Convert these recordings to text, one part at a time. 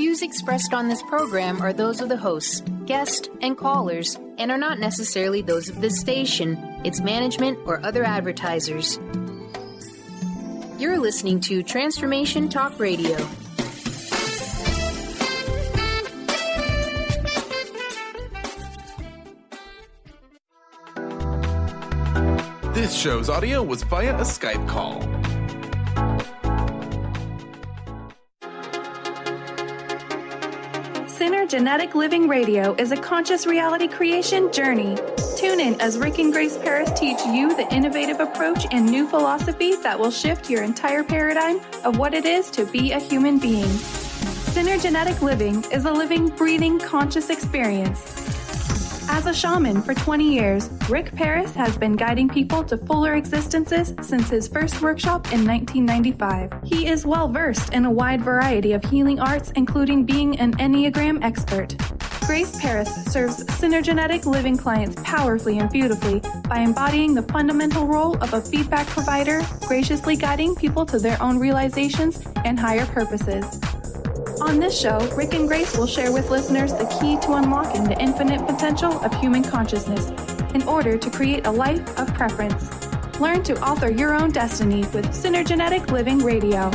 views expressed on this program are those of the hosts, guests, and callers, and are not necessarily those of this station, its management, or other advertisers. You're listening to Transformation Talk Radio. This show's audio was via a Skype call. Synergenetic Living Radio is a conscious reality creation journey. Tune in as Rick and Grace Paris teach you the innovative approach and new philosophy that will shift your entire paradigm of what it is to be a human being. Synergenetic Living is a living, breathing, conscious experience. As a shaman for 20 years, Rick Paris has been guiding people to fuller existences since his first workshop in 1995. He is well-versed in a wide variety of healing arts, including being an Enneagram expert. Grace Paris serves Synergenetic Living clients powerfully and beautifully by embodying the fundamental role of a feedback provider, graciously guiding people to their own realizations and higher purposes. On this show, Rick and Grace will share with listeners the key to unlocking the infinite potential of human consciousness in order to create a life of preference. Learn to author your own destiny with Synergenetic Living Radio.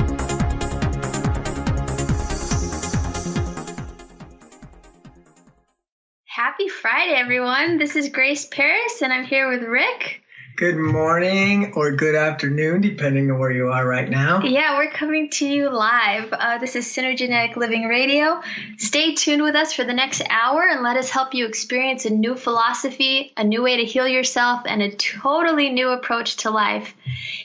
Happy Friday, everyone. This is Grace Paris, and I'm here with Rick. Good morning or good afternoon, depending on where you are right now. Yeah, we're coming to you live. This is Synergenetic Living Radio. Stay tuned with us for the next hour and let us help you experience a new philosophy, a new way to heal yourself, and a totally new approach to life.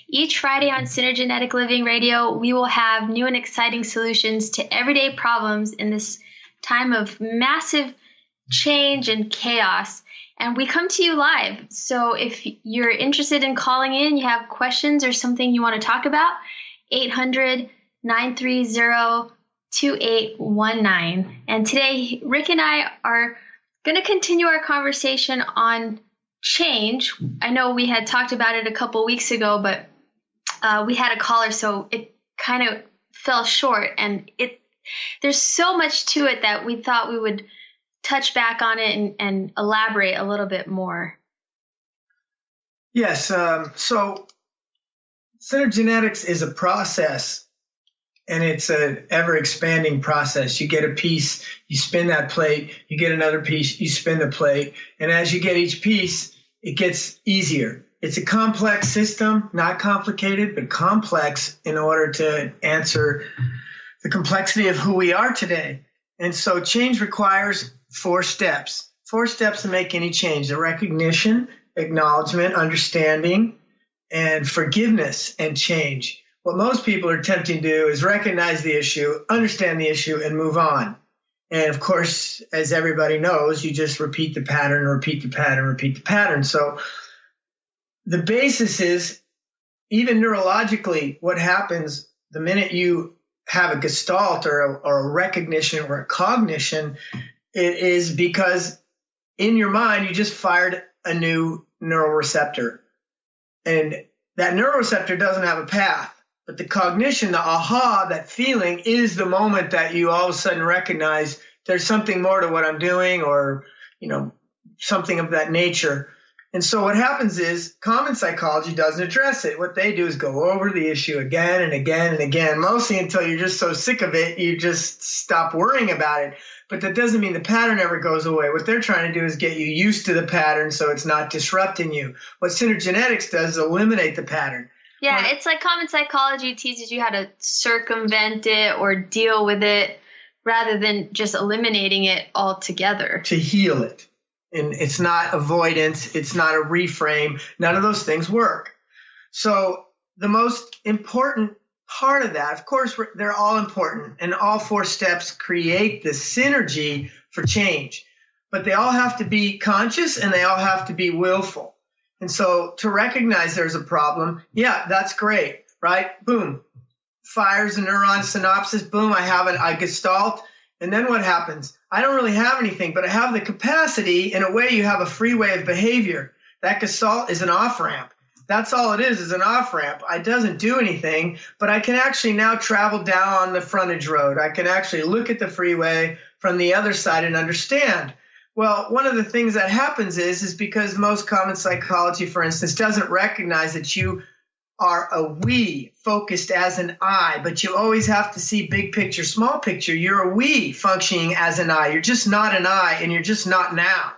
Each Friday on Synergenetic Living Radio, we will have new and exciting solutions to everyday problems in this time of massive change and chaos. And we come to you live. So if you're interested in calling in, you have questions or something you want to talk about, 800-930-2819. And today, Rick and I are going to continue our conversation on change. I know we had talked about it a couple weeks ago, but we had a caller, so it kind of fell short. And there's so much to it that we thought we would touch back on it and elaborate a little bit more. Yes. So Synergenetics is a process, and it's an ever-expanding process. You get a piece, you spin that plate, you get another piece, you spin the plate, and as you get each piece, it gets easier. It's a complex system, not complicated, but complex in order to answer the complexity of who we are today. And so change requires 4 steps to make any change: the recognition, acknowledgement, understanding, and forgiveness and change. What most people are attempting to do is recognize the issue, understand the issue, and move on. And of course, as everybody knows, you just repeat the pattern, repeat the pattern, repeat the pattern. So the basis is, even neurologically, what happens the minute you have a gestalt or a recognition or a cognition, it is because in your mind, you just fired a new neural receptor. And that neural receptor doesn't have a path, but the cognition, the aha, that feeling is the moment that you all of a sudden recognize there's something more to what I'm doing, or, something of that nature. And so what happens is common psychology doesn't address it. What they do is go over the issue again and again and again, mostly until you're just so sick of it, you just stop worrying about it. But that doesn't mean the pattern ever goes away. What they're trying to do is get you used to the pattern so it's not disrupting you. What Synergenetics does is eliminate the pattern. Yeah, it's like common psychology teaches you how to circumvent it or deal with it rather than just eliminating it altogether. To heal it. And it's not avoidance. It's not a reframe. None of those things work. So the most important part of that, of course, they're all important, and all 4 steps create the synergy for change. But they all have to be conscious, and they all have to be willful. And so to recognize there's a problem, yeah, that's great, right? Boom. Fires a neuron synapses. Boom, I have a gestalt. And then what happens? I don't really have anything, but I have the capacity. In a way, you have a free way of behavior. That gestalt is an off-ramp. That's all it is an off-ramp. It doesn't do anything, but I can actually now travel down the frontage road. I can actually look at the freeway from the other side and understand. Well, one of the things that happens is because most common psychology, for instance, doesn't recognize that you are a we focused as an I, but you always have to see big picture, small picture. You're a we functioning as an I. You're just not an I, and you're just not now.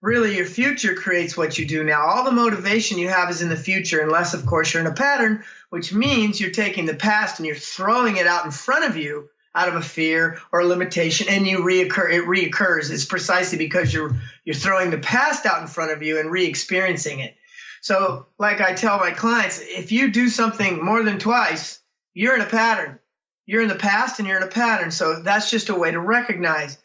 Really, your future creates what you do now. All the motivation you have is in the future, unless, of course, you're in a pattern, which means you're taking the past and you're throwing it out in front of you out of a fear or a limitation, and it reoccurs. It's precisely because you're throwing the past out in front of you and re-experiencing it. So like I tell my clients, if you do something more than twice, you're in a pattern. You're in the past and you're in a pattern. So that's just a way to recognize.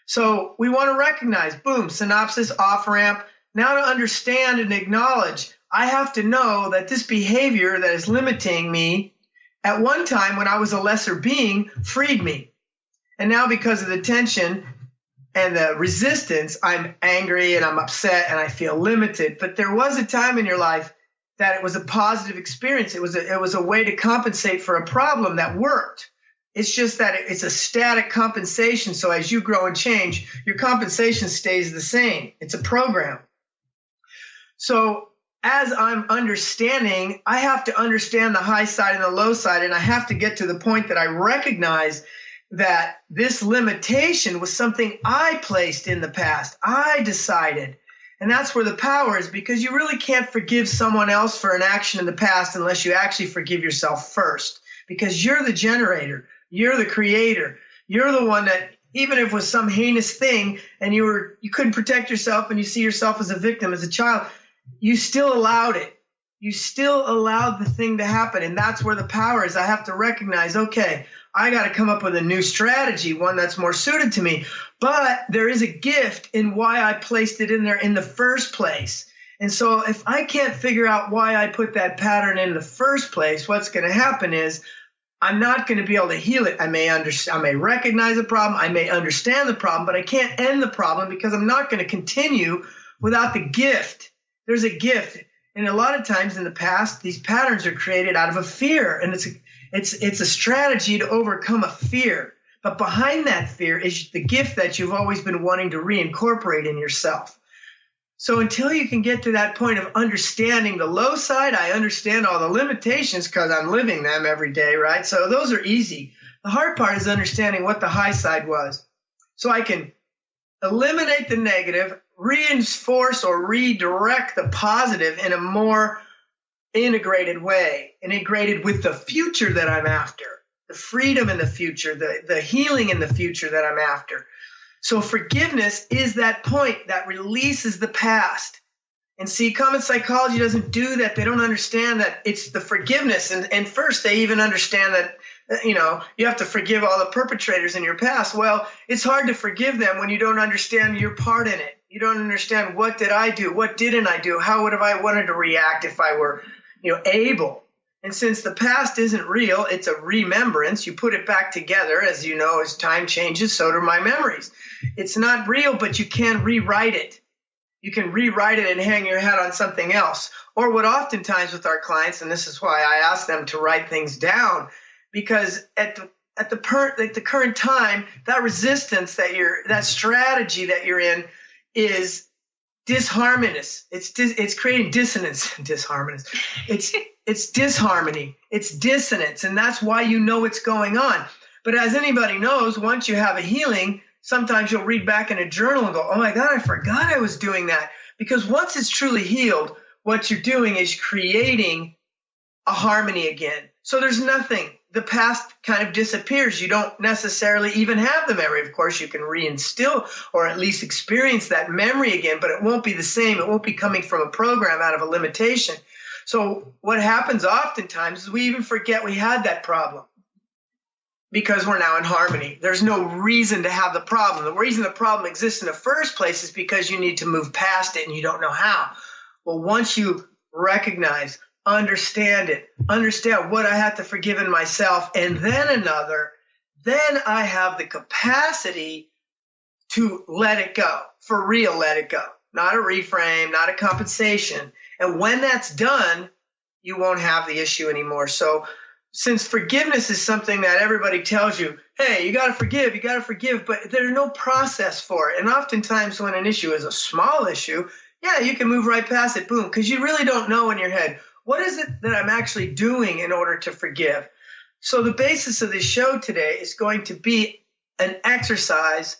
So we want to recognize, boom, synopsis, off-ramp. Now to understand and acknowledge, I have to know that this behavior that is limiting me at one time when I was a lesser being freed me. And now because of the tension and the resistance, I'm angry and I'm upset and I feel limited. But there was a time in your life that it was a positive experience. It was a way to compensate for a problem that worked. It's just that it's a static compensation. So as you grow and change, your compensation stays the same. It's a program. So as I'm understanding, I have to understand the high side and the low side. And I have to get to the point that I recognize that this limitation was something I placed in the past. I decided. And that's where the power is, because you really can't forgive someone else for an action in the past unless you actually forgive yourself first, because you're the generator. You're the creator. You're the one that, even if it was some heinous thing and you couldn't protect yourself and you see yourself as a victim as a child, you still allowed it. You still allowed the thing to happen. And that's where the power is. I have to recognize, okay, I got to come up with a new strategy, one that's more suited to me. But there is a gift in why I placed it in there in the first place. And so if I can't figure out why I put that pattern in the first place, what's going to happen is I'm not going to be able to heal it. I may recognize the problem. I may understand the problem, but I can't end the problem because I'm not going to continue without the gift. There's a gift. And a lot of times in the past, these patterns are created out of a fear. And it's a strategy to overcome a fear. But behind that fear is the gift that you've always been wanting to reincorporate in yourself. So until you can get to that point of understanding the low side, I understand all the limitations because I'm living them every day, right? So those are easy. The hard part is understanding what the high side was. So I can eliminate the negative, reinforce or redirect the positive in a more integrated way, integrated with the future that I'm after, the freedom in the future, the healing in the future that I'm after. So forgiveness is that point that releases the past. And see, common psychology doesn't do that. They don't understand that it's the forgiveness. And first, they even understand that, you have to forgive all the perpetrators in your past. Well, it's hard to forgive them when you don't understand your part in it. You don't understand, what did I do? What didn't I do? How would have I wanted to react if I were, able? And since the past isn't real, it's a remembrance. You put it back together, as you know, as time changes, so do my memories. It's not real, but you can rewrite it. You can rewrite it and hang your hat on something else. Or what oftentimes with our clients, and this is why I ask them to write things down, because at the current time, that resistance that strategy that you're in is disharmonious. It's creating dissonance. Disharmonious. It's disharmony. It's dissonance. And that's why you know what's going on. But as anybody knows, once you have a healing, sometimes you'll read back in a journal and go, oh my God, I forgot I was doing that. Because once it's truly healed, what you're doing is creating a harmony again. So there's nothing. The past kind of disappears. You don't necessarily even have the memory. Of course, you can reinstill or at least experience that memory again, but it won't be the same. It won't be coming from a program out of a limitation. So what happens oftentimes is we even forget we had that problem because we're now in harmony. There's no reason to have the problem. The reason the problem exists in the first place is because you need to move past it and you don't know how. Well, once you recognize, understand what I have to forgive in myself and then another, then I have the capacity to let it go, for real let it go, not a reframe, not a compensation. And when that's done, you won't have the issue anymore. So since forgiveness is something that everybody tells you, hey, you got to forgive, but there's no process for it. And oftentimes when an issue is a small issue, yeah, you can move right past it, boom, because you really don't know in your head, what is it that I'm actually doing in order to forgive? So the basis of this show today is going to be an exercise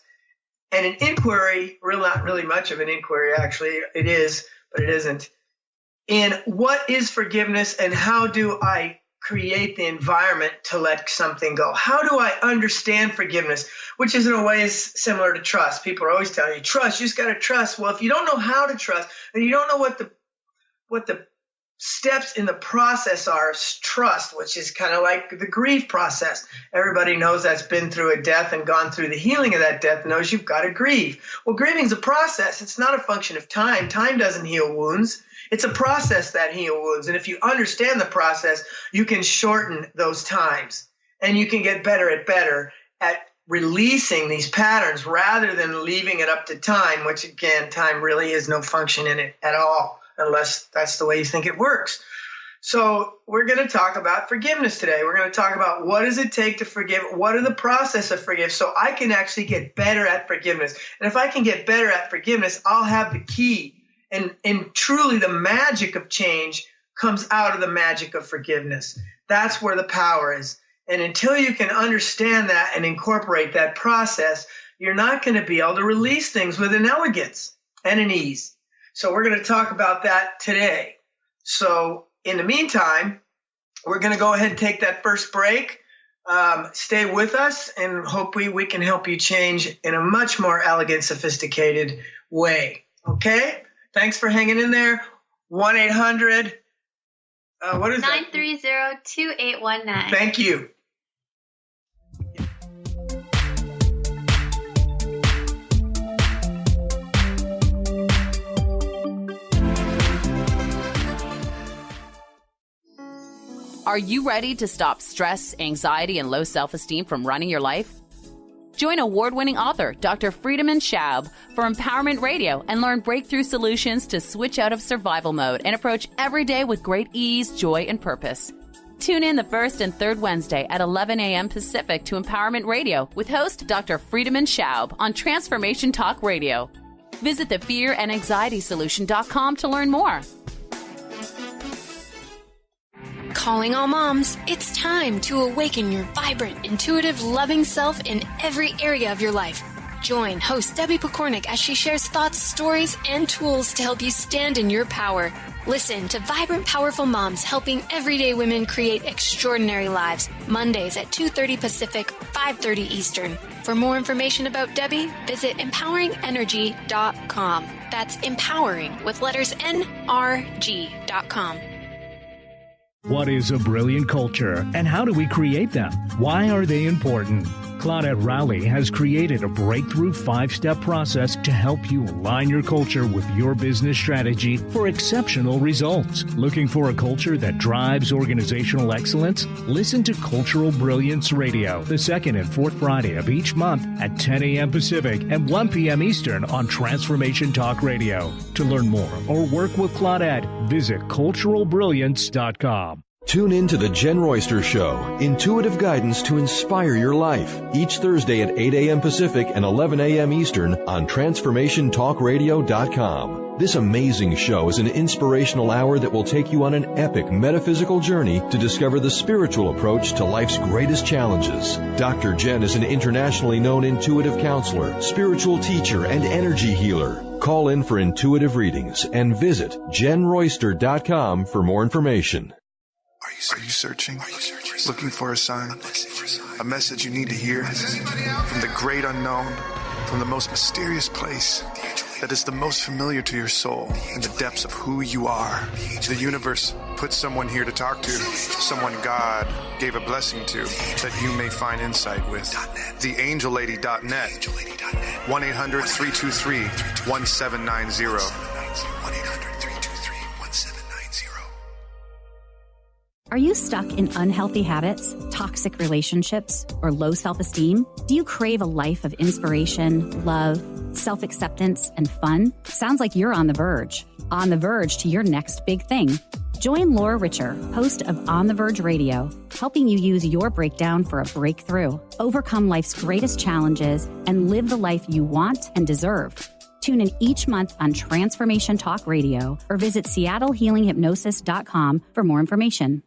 and an inquiry, not really much of an inquiry, actually. It is, but it isn't. In what is forgiveness and how do I create the environment to let something go? How do I understand forgiveness, which is in a way is similar to trust. People are always telling you, trust, you just got to trust. Well, if you don't know how to trust and you don't know what the steps in the process are, trust, which is kind of like the grief process. Everybody knows that's been through a death and gone through the healing of that death, knows you've got to grieve. Well, grieving is a process. It's not a function of time. Time doesn't heal wounds. It's a process that heals wounds. And if you understand the process, you can shorten those times and you can get better at releasing these patterns rather than leaving it up to time, which again, time really is no function in it at all, unless that's the way you think it works. So we're going to talk about forgiveness today. We're going to talk about what does it take to forgive? What are the process of forgive? So I can actually get better at forgiveness. And if I can get better at forgiveness, I'll have the key. And truly the magic of change comes out of the magic of forgiveness. That's where the power is. And until you can understand that and incorporate that process, you're not going to be able to release things with an elegance and an ease. So we're going to talk about that today. So in the meantime, we're going to go ahead and take that first break. Stay with us and hopefully we can help you change in a much more elegant, sophisticated way. Okay? Thanks for hanging in there. 1-800, what is 930-2819. that? Thank you. Are you ready to stop stress, anxiety, and low self-esteem from running your life? Join award-winning author Dr. Friedemann Schaub for Empowerment Radio and learn breakthrough solutions to switch out of survival mode and approach every day with great ease, joy, and purpose. Tune in the first and third Wednesday at 11 a.m. Pacific to Empowerment Radio with host Dr. Friedemann Schaub on Transformation Talk Radio. Visit thefearandanxietysolution.com to learn more. Calling all moms, it's time to awaken your vibrant, intuitive, loving self in every area of your life. Join host Debbie Pokornik as she shares thoughts, stories, and tools to help you stand in your power. Listen to Vibrant, Powerful Moms helping everyday women create extraordinary lives. Mondays at 2:30 Pacific, 5:30 Eastern. For more information about Debbie, visit empoweringenergy.com. That's empowering with letters NRG.com. What is a brilliant culture, and how do we create them? Why are they important? Claudette Rowley has created a breakthrough 5-step process to help you align your culture with your business strategy for exceptional results. Looking for a culture that drives organizational excellence? Listen to Cultural Brilliance Radio, the second and fourth Friday of each month at 10 a.m. Pacific and 1 p.m. Eastern on Transformation Talk Radio. To learn more or work with Claudette, visit culturalbrilliance.com. Tune in to The Jen Royster Show, intuitive guidance to inspire your life, each Thursday at 8 a.m. Pacific and 11 a.m. Eastern on TransformationTalkRadio.com. This amazing show is an inspirational hour that will take you on an epic metaphysical journey to discover the spiritual approach to life's greatest challenges. Dr. Jen is an internationally known intuitive counselor, spiritual teacher, and energy healer. Call in for intuitive readings and visit JenRoyster.com for more information. Are you searching? Looking for a sign? A message you need to hear? From the great unknown, from the most mysterious place that is the most familiar to your soul in the depths of who you are. The universe put someone here to talk to, someone God gave a blessing to, that you may find insight with. TheAngelLady.net, 1-800-323-1790. Are you stuck in unhealthy habits, toxic relationships, or low self-esteem? Do you crave a life of inspiration, love, self-acceptance, and fun? Sounds like you're on the verge. on the verge to your next big thing. Join Laura Richer, host of On the Verge Radio, helping you use your breakdown for a breakthrough, overcome life's greatest challenges, and live the life you want and deserve. Tune in each month on Transformation Talk Radio or visit SeattleHealingHypnosis.com for more information.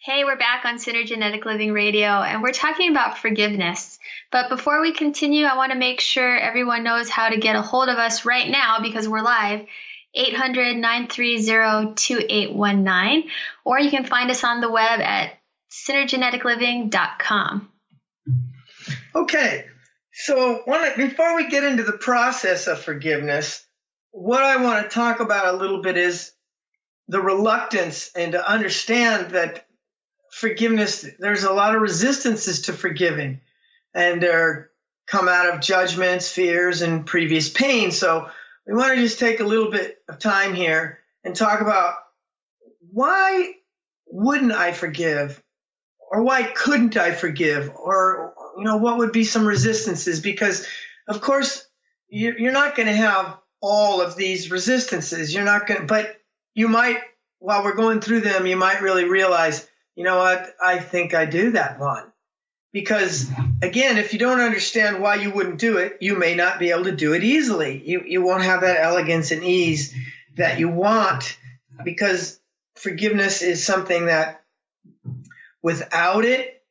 Hey, we're back on Synergenetic Living Radio, and we're talking about forgiveness. But before we continue, I want to make sure everyone knows how to get a hold of us right now because we're live, 800-930-2819, or you can find us on the web at synergeneticliving.com. Okay, so before we get into the process of forgiveness, what I want to talk about a little bit is the reluctance and to understand that forgiveness, there's a lot of resistances to forgiving, and they're come out of judgments, fears, and previous pain. So we want to just take a little bit of time here and talk about why wouldn't I forgive, or why couldn't I forgive, or what would be some resistances? Because of course you're not going to have all of these resistances. You're not going to, but you might, while we're going through them, you might really realize, you know what, I think I do that one. Because again, if you don't understand why you wouldn't do it, you may not be able to do it easily. You won't have that elegance and ease that you want, because forgiveness is something that without it,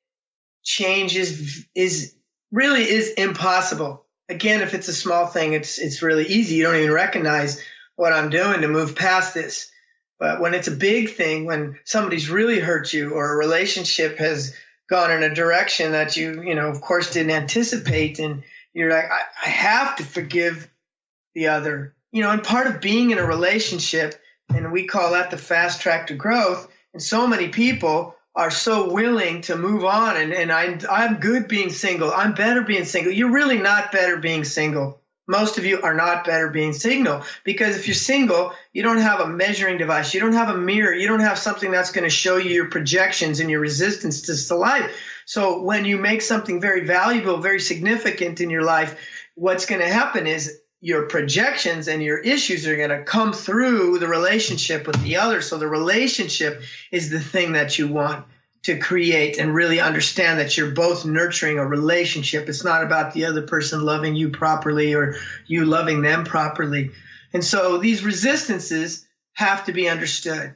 change is really impossible. Again, if it's a small thing, it's really easy. You don't even recognize what I'm doing to move past this. But when it's a big thing, when somebody's really hurt you, or a relationship has gone in a direction that you of course didn't anticipate, and you're like, I have to forgive the other. And part of being in a relationship, and we call that the fast track to growth, and so many people are so willing to move on, and I'm good being single. I'm better being single. You're really not better being single. Most of you are not better being single, because if you're single, you don't have a measuring device. You don't have a mirror. You don't have something that's going to show you your projections and your resistance to life. So when you make something very valuable, very significant in your life, what's going to happen is your projections and your issues are going to come through the relationship with the other. So the relationship is the thing that you want to create, and really understand that you're both nurturing a relationship. It's not about the other person loving you properly or you loving them properly. And so these resistances have to be understood.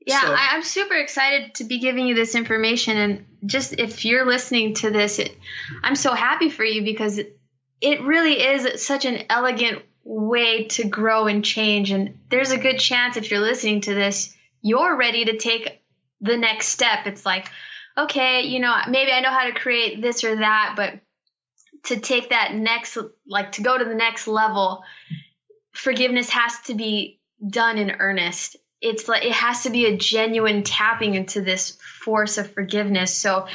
Yeah, so, I'm super excited to be giving you this information. And just if you're listening to this, I'm so happy for you, because it really is such an elegant way to grow and change. And there's a good chance if you're listening to this, you're ready to take the next step. It's like, okay, maybe I know how to create this or that, but to take that next, to go to the next level, forgiveness has to be done in earnest. It's like, it has to be a genuine tapping into this force of forgiveness. So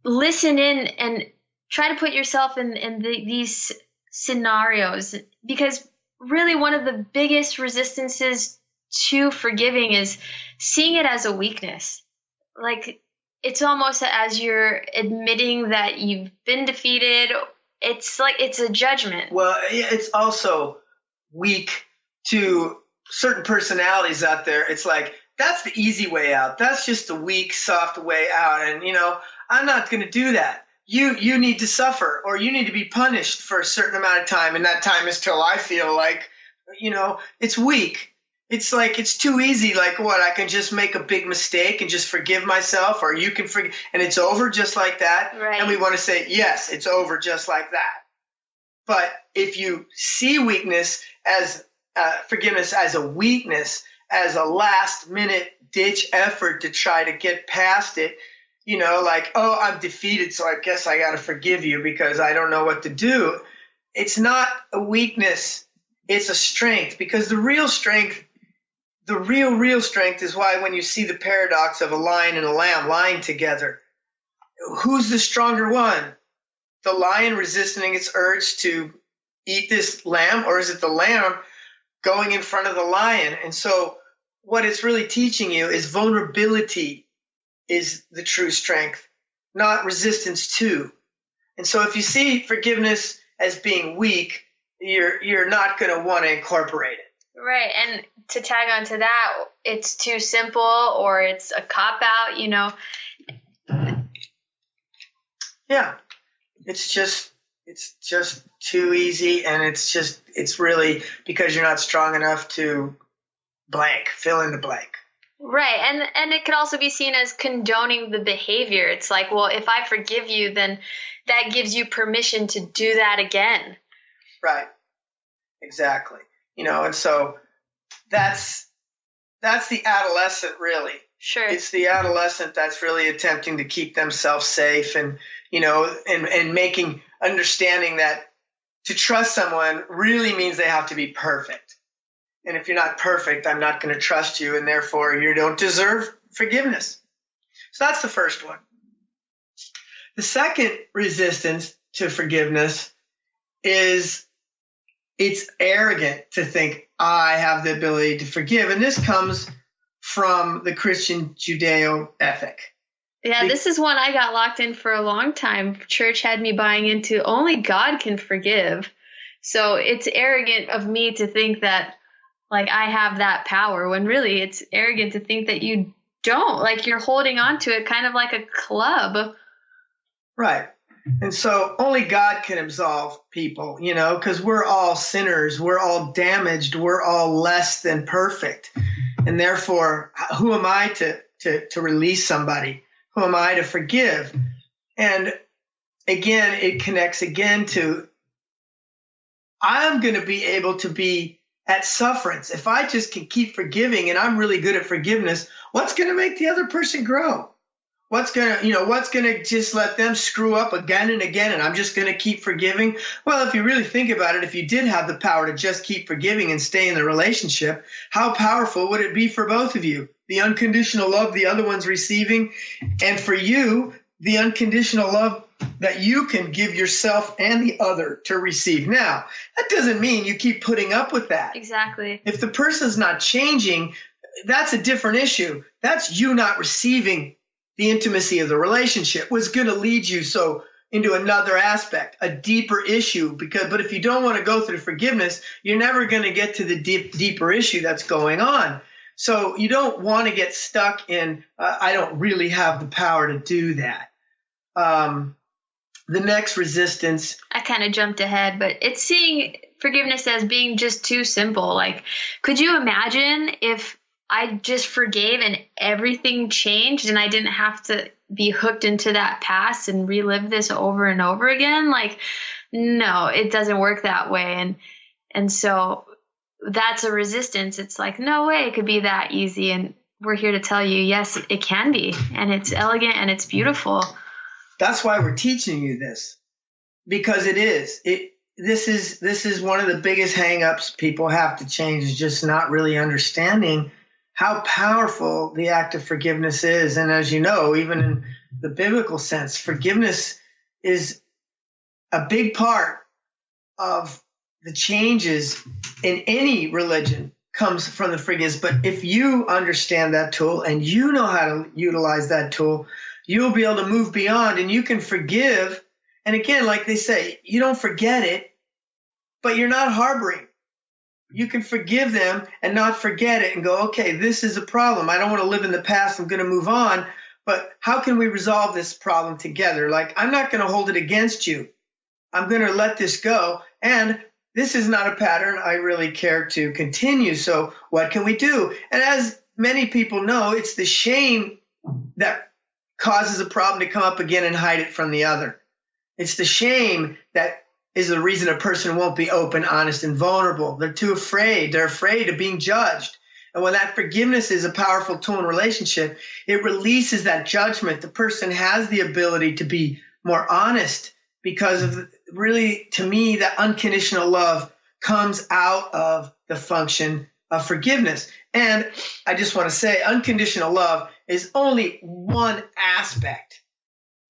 listen in and try to put yourself in these scenarios, because really one of the biggest resistances to forgiving is seeing it as a weakness. Like, it's almost as you're admitting that you've been defeated. It's like it's a judgment. Well, it's also weak to certain personalities out there. It's like, that's the easy way out. That's just the weak, soft way out. And, I'm not going to do that. You need to suffer, or you need to be punished for a certain amount of time. And that time is till I feel like, it's weak. It's like, it's too easy. Like, what, I can just make a big mistake and just forgive myself, or you can forgive, and it's over just like that. Right. And we want to say, yes, it's over just like that. But if you see weakness as forgiveness as a weakness, as a last minute ditch effort to try to get past it, like, oh, I'm defeated, so I guess I got to forgive you because I don't know what to do. It's not a weakness. It's a strength, because the real strength is why when you see the paradox of a lion and a lamb lying together, who's the stronger one? The lion resisting its urge to eat this lamb, or is it the lamb going in front of the lion? And so what it's really teaching you is vulnerability is the true strength, not resistance to. And so if you see forgiveness as being weak, you're not going to want to incorporate it. Right. And to tag on to that, it's too simple or it's a cop-out, you know. Yeah. It's just too easy, and it's really because you're not strong enough to fill in the blank. Right. And it could also be seen as condoning the behavior. It's like, well, if I forgive you, then that gives you permission to do that again. Right. Exactly. You know, and so that's the adolescent, really. Sure. It's the adolescent that's really attempting to keep themselves safe, and, you know, and understanding that to trust someone really means they have to be perfect. And if you're not perfect, I'm not going to trust you, and therefore you don't deserve forgiveness. So that's the first one. The second resistance to forgiveness is it's arrogant to think I have the ability to forgive. And this comes from the Christian Judeo ethic. Yeah, this is one I got locked in for a long time. Church had me buying into only God can forgive. So it's arrogant of me to think that, like, I have that power, when really it's arrogant to think that you don't. Like, you're holding on to it kind of like a club. Right. And so only God can absolve people, you know, because we're all sinners. We're all damaged. We're all less than perfect. And therefore, who am I to release somebody? Who am I to forgive? And again, it connects again to I'm going to be able to be at sufferance. If I just can keep forgiving and I'm really good at forgiveness, what's going to make the other person grow? What's going to just let them screw up again and again, and I'm just going to keep forgiving? Well, if you really think about it, if you did have the power to just keep forgiving and stay in the relationship, how powerful would it be for both of you? The unconditional love the other one's receiving, and for you, the unconditional love that you can give yourself and the other to receive. Now, that doesn't mean you keep putting up with that. Exactly. If the person's not changing, that's a different issue. That's you not receiving the intimacy of the relationship, was going to lead you into another aspect, a deeper issue. But if you don't want to go through forgiveness, you're never going to get to the deeper issue that's going on. So you don't want to get stuck in, I don't really have the power to do that. The next resistance. I kind of jumped ahead, but it's seeing forgiveness as being just too simple. Like, could you imagine if I just forgave and everything changed and I didn't have to be hooked into that past and relive this over and over again? Like, no, it doesn't work that way. And so that's a resistance. It's like, no way it could be that easy. And we're here to tell you, yes, it can be. And it's elegant and it's beautiful. That's why we're teaching you this, because it is. This is one of the biggest hang-ups people have to change, is just not really understanding how powerful the act of forgiveness is. And as you know, even in the biblical sense, forgiveness is a big part of the changes in any religion comes from the forgiveness. But if you understand that tool and you know how to utilize that tool, you'll be able to move beyond, and you can forgive. And again, like they say, you don't forget it, but you're not harboring. You can forgive them and not forget it and go, okay, this is a problem. I don't want to live in the past. I'm going to move on. But how can we resolve this problem together? Like, I'm not going to hold it against you. I'm going to let this go. And this is not a pattern I really care to continue. So what can we do? And as many people know, it's the shame that causes a problem to come up again and hide it from the other. It's the shame that is the reason a person won't be open, honest, and vulnerable. They're too afraid. They're afraid of being judged. And when that forgiveness is a powerful tool in relationship, it releases that judgment. The person has the ability to be more honest, because of, really, to me, that unconditional love comes out of the function of forgiveness. And I just want to say, unconditional love is only one aspect.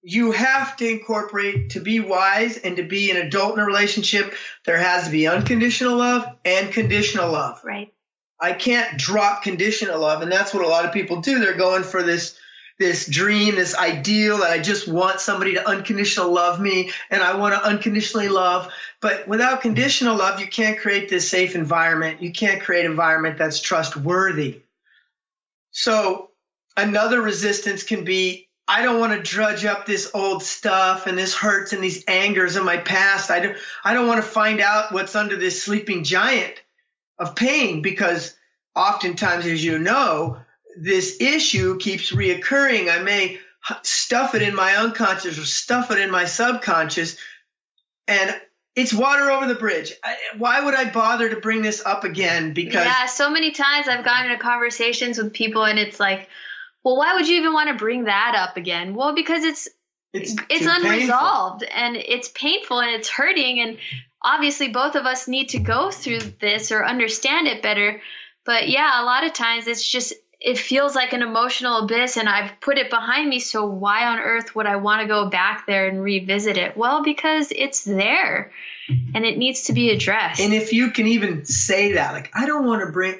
You have to incorporate, to be wise and to be an adult in a relationship, there has to be unconditional love and conditional love. Right. I can't drop conditional love. And that's what a lot of people do. They're going for this dream, this ideal that I just want somebody to unconditionally love me and I want to unconditionally love. But without conditional love, you can't create this safe environment. You can't create an environment that's trustworthy. So another resistance can be, I don't want to drudge up this old stuff and this hurts and these angers of my past. I don't want to find out what's under this sleeping giant of pain, because oftentimes, as you know, this issue keeps reoccurring. I may stuff it in my unconscious or stuff it in my subconscious, and it's water over the bridge. Why would I bother to bring this up again? Because so many times I've gotten into conversations with people and it's like, well, why would you even want to bring that up again? Well, because it's unresolved and it's painful and it's hurting. And obviously both of us need to go through this or understand it better. But yeah, a lot of times it feels like an emotional abyss and I've put it behind me. So why on earth would I want to go back there and revisit it? Well, because it's there and it needs to be addressed. And if you can even say that, like, I don't want to bring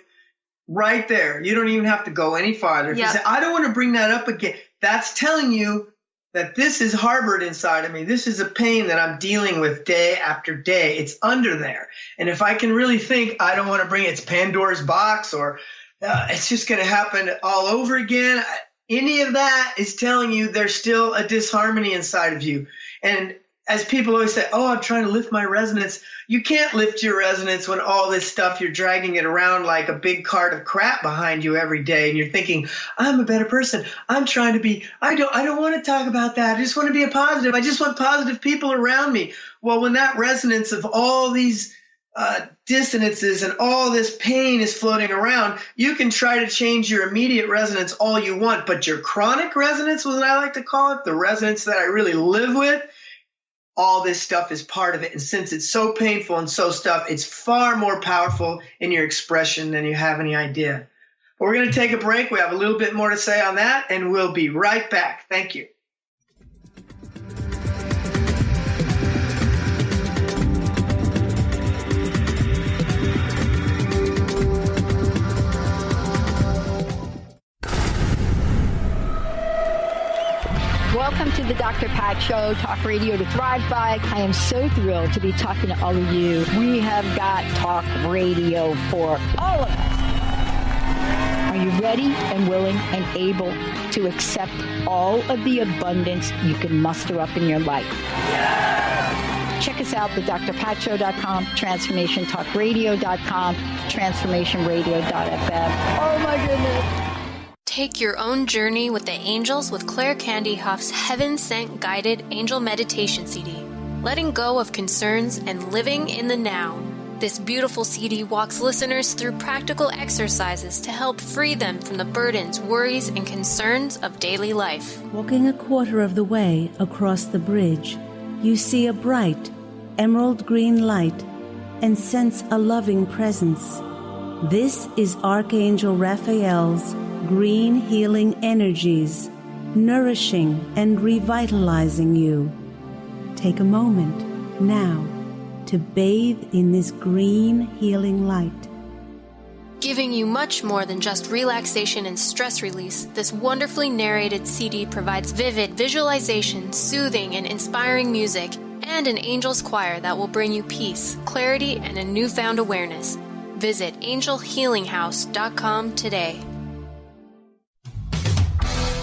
right there, you don't even have to go any farther. If you say, I don't want to bring that up again, that's telling you that this is harbored inside of me. This is a pain that I'm dealing with day after day. It's under there. And if I can really think, I don't want to bring it, it's Pandora's box, or it's just going to happen all over again. Any of that is telling you there's still a disharmony inside of you. And as people always say, oh, I'm trying to lift my resonance. You can't lift your resonance when all this stuff, you're dragging it around like a big cart of crap behind you every day. And you're thinking, I'm a better person. I'm trying to be, I don't want to talk about that. I just want to be a positive. I just want positive people around me. Well, when that resonance of all these dissonances and all this pain is floating around, you can try to change your immediate resonance all you want, but your chronic resonance, what I like to call it, the resonance that I really live with, all this stuff is part of it. And since it's so painful and so stuff, it's far more powerful in your expression than you have any idea. But we're going to take a break. We have a little bit more to say on that, and we'll be right back. Thank you. Welcome to the Dr. Pat Show, talk radio to thrive by. I am so thrilled to be talking to all of you. We have got talk radio for all of us. Are you ready and willing and able to accept all of the abundance you can muster up in your life? Yeah! Check us out, thedrpatshow.com, transformationtalkradio.com, transformationradio.fm. Oh my goodness. Take your own journey with the angels with Claire Candy Huff's Heaven Sent Guided Angel Meditation CD, letting go of concerns and living in the now. This beautiful CD walks listeners through practical exercises to help free them from the burdens, worries, and concerns of daily life. Walking a quarter of the way across the bridge, you see a bright, emerald green light and sense a loving presence. This is Archangel Raphael's green healing energies, nourishing and revitalizing you. Take a moment now to bathe in this green healing light. Giving you much more than just relaxation and stress release, this wonderfully narrated CD provides vivid visualization, soothing and inspiring music, and an angel's choir that will bring you peace, clarity, and a newfound awareness. Visit angelhealinghouse.com today.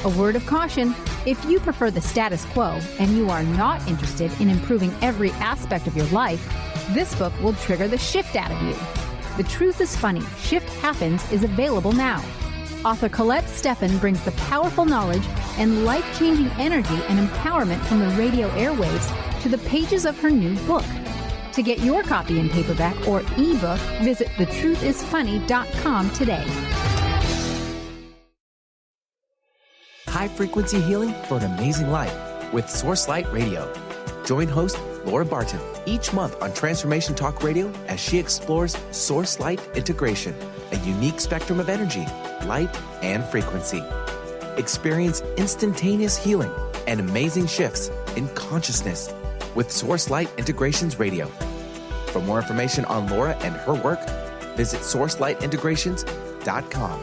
A word of caution: if you prefer the status quo and you are not interested in improving every aspect of your life, this book will trigger the shift out of you. The Truth is Funny, Shift Happens is available now. Author Colette Steffen brings the powerful knowledge and life-changing energy and empowerment from the radio airwaves to the pages of her new book. To get your copy in paperback or ebook, visit thetruthisfunny.com today. High-frequency healing for an amazing life with Source Light Radio. Join host Laura Barton each month on Transformation Talk Radio as she explores Source Light integration, a unique spectrum of energy, light, and frequency. Experience instantaneous healing and amazing shifts in consciousness with Source Light Integrations Radio. For more information on Laura and her work, Visit SourceLightIntegrations.com.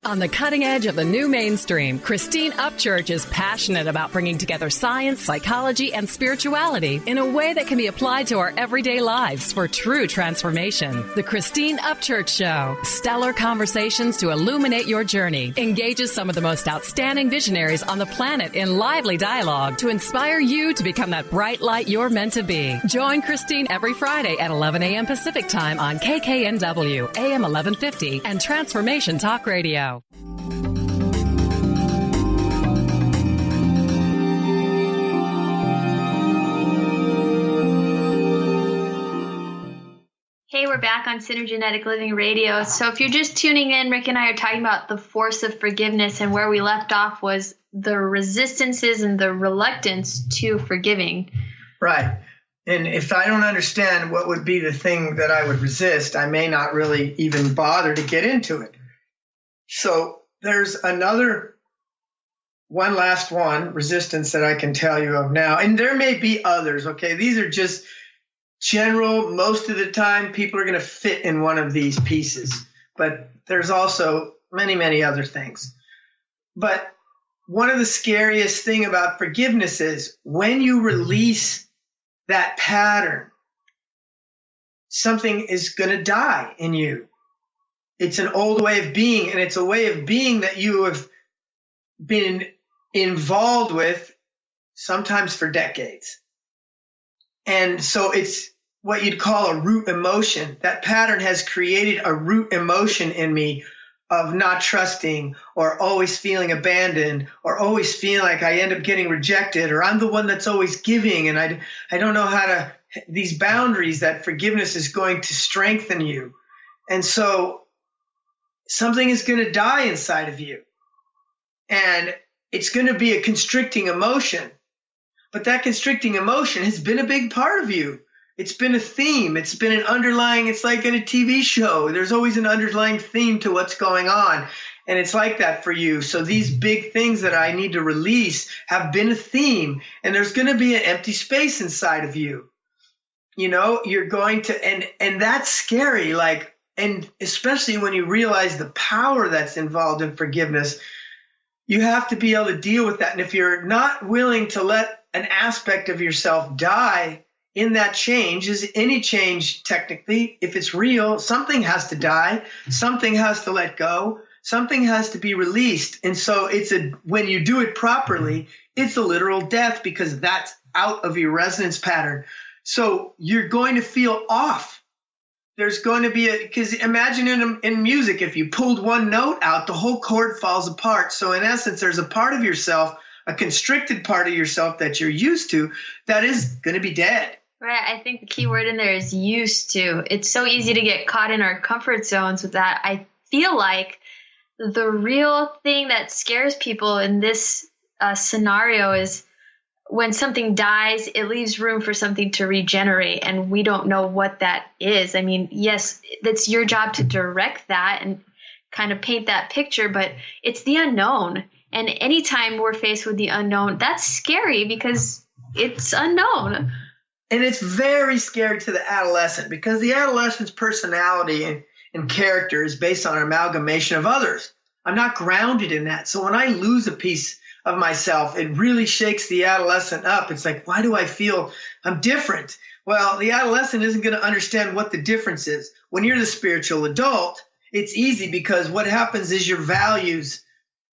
On the cutting edge of the new mainstream, Christine Upchurch is passionate about bringing together science, psychology, and spirituality in a way that can be applied to our everyday lives for true transformation. The Christine Upchurch Show, stellar conversations to illuminate your journey, engages some of the most outstanding visionaries on the planet in lively dialogue to inspire you to become that bright light you're meant to be. Join Christine every Friday at 11 a.m. Pacific Time on KKNW, AM 1150, and Transformation Talk Radio. Hey, we're back on Synergenetic Living Radio. So if you're just tuning in, Rick and I are talking about the force of forgiveness, and where we left off was the resistances and the reluctance to forgiving. Right. And if I don't understand what would be the thing that I would resist, I may not really even bother to get into it. So there's one last resistance that I can tell you of now. And there may be others, okay? These are just general. Most of the time, people are going to fit in one of these pieces. But there's also many, many other things. But one of the scariest thing about forgiveness is when you release that pattern, something is going to die in you. It's an old way of being, and it's a way of being that you have been involved with sometimes for decades. And so it's what you'd call a root emotion. That pattern has created a root emotion in me of not trusting, or always feeling abandoned, or always feeling like I end up getting rejected, or I'm the one that's always giving, and I don't know how to, these boundaries that forgiveness is going to strengthen you. And so something is going to die inside of you, and it's going to be a constricting emotion. But that constricting emotion has been a big part of you. It's been a theme. It's been an underlying, it's like in a TV show. There's always an underlying theme to what's going on. And it's like that for you. So these big things that I need to release have been a theme. And there's going to be an empty space inside of you. You know, you're going to, and that's scary. Like, and especially when you realize the power that's involved in forgiveness, you have to be able to deal with that. And if you're not willing to let an aspect of yourself die in that change, is any change technically, if it's real, something has to die, something has to let go, something has to be released. And so when you do it properly, it's a literal death, because that's out of your resonance pattern. So you're going to feel off. There's going to be because imagine in music, if you pulled one note out, the whole chord falls apart. So in essence, there's a part of yourself, a constricted part of yourself that you're used to, that is going to be dead. Right. I think the key word in there is used to. It's so easy to get caught in our comfort zones with that. I feel like the real thing that scares people in this scenario is when something dies, it leaves room for something to regenerate, and we don't know what that is. I mean, yes, it's your job to direct that and kind of paint that picture, but it's the unknown. And anytime we're faced with the unknown, that's scary because it's unknown. And it's very scary to the adolescent, because the adolescent's personality and character is based on an amalgamation of others. I'm not grounded in that. So when I lose a piece of myself, it really shakes the adolescent up. It's like, why do I feel I'm different? Well, the adolescent isn't going to understand what the difference is. When you're the spiritual adult, it's easy, because what happens is your values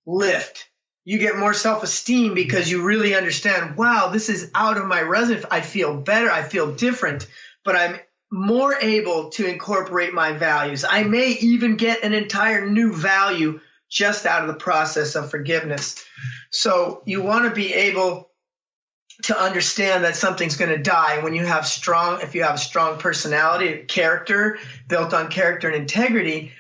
lift. You get more self-esteem because you really understand, wow, this is out of my resonance. I feel better. I feel different, but I'm more able to incorporate my values. I may even get an entire new value just out of the process of forgiveness. So you want to be able to understand that something's going to die when you have if you have a strong personality, character built on character and integrity,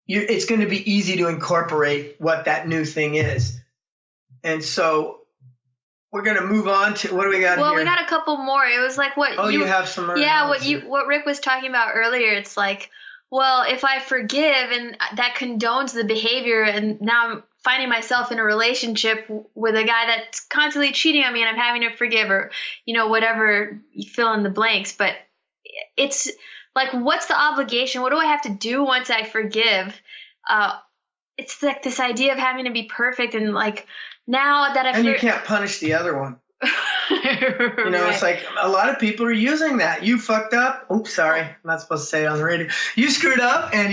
it's going to be easy to incorporate what that new thing is. And so we're going to move on to, what do we got here? Well, we got a couple more. It was like what you have some more. Yeah, what Rick was talking about earlier. It's like, well, if I forgive and that condones the behavior, and now I'm finding myself in a relationship with a guy that's constantly cheating on me, and I'm having to forgive, or, whatever, you fill in the blanks. But it's like, what's the obligation? What do I have to do once I forgive? It's like this idea of having to be perfect, and like now that and you can't punish the other one. You know, It's like a lot of people are using that. You fucked up. Oops, sorry, I'm not supposed to say it on the radio. You screwed up, and